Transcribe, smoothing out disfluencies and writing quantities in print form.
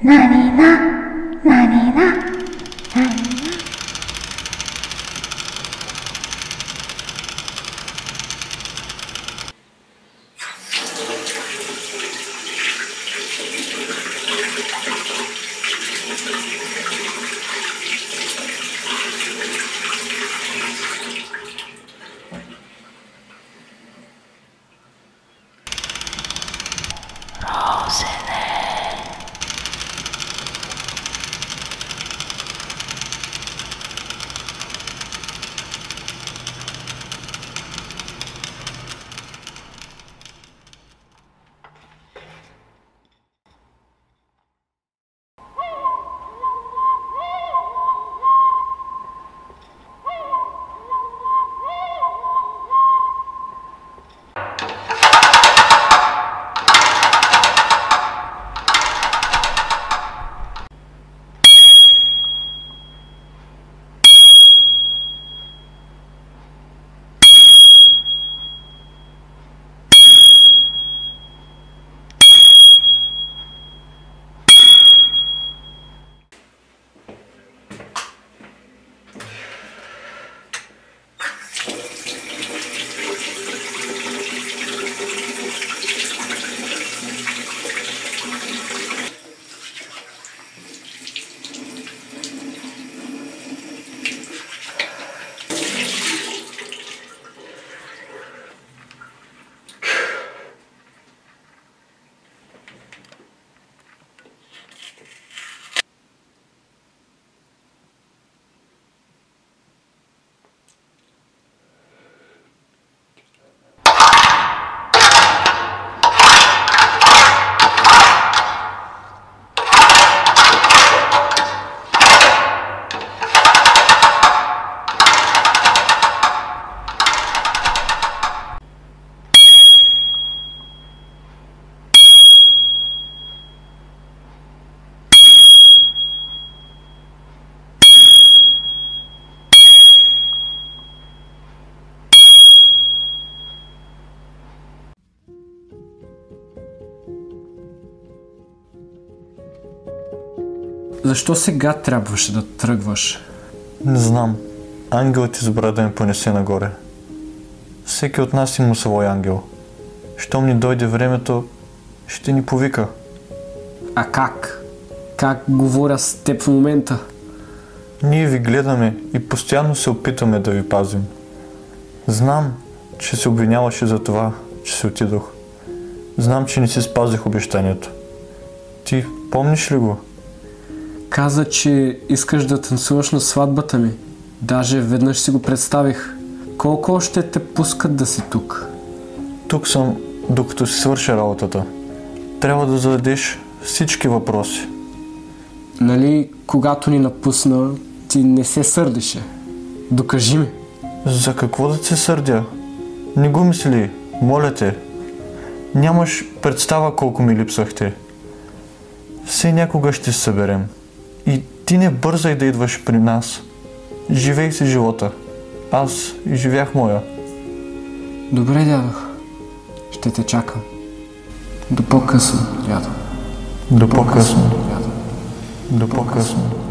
何な、何な、何な。Защо сега трябваше да тръгваш? Не знам. Ангелът избра да ме понесе нагоре. Всеки от нас има свой ангел. Щом ни дойде времето, ще ни повика. А как? Как говоря с теб в момента? Ние ви гледаме и постоянно се опитваме да ви пазим. Знам, че се обвиняваше за това, че си отидох. Знам, че не си спазих обещанието. Ти помниш ли го? Каза, че искаш да танцуваш на сватбата ми. Даже веднъж си го представих. Колко още те пускат да си тук? Тук съм, докато си свърша работата. Трябва да зададеш всички въпроси. Нали, когато ни напусна, ти не се сърдеше? Докажи ми. За какво да се сърдя? Не го мисли, моля те. Нямаш представа колко ми липсвахте. Все някога ще се съберем. И ти не бързай да идваш при нас. Живей си живота. Аз живях моя. Добре, дядо. Ще те чакам. До по-късно, дядо. До по-късно. До по-късно.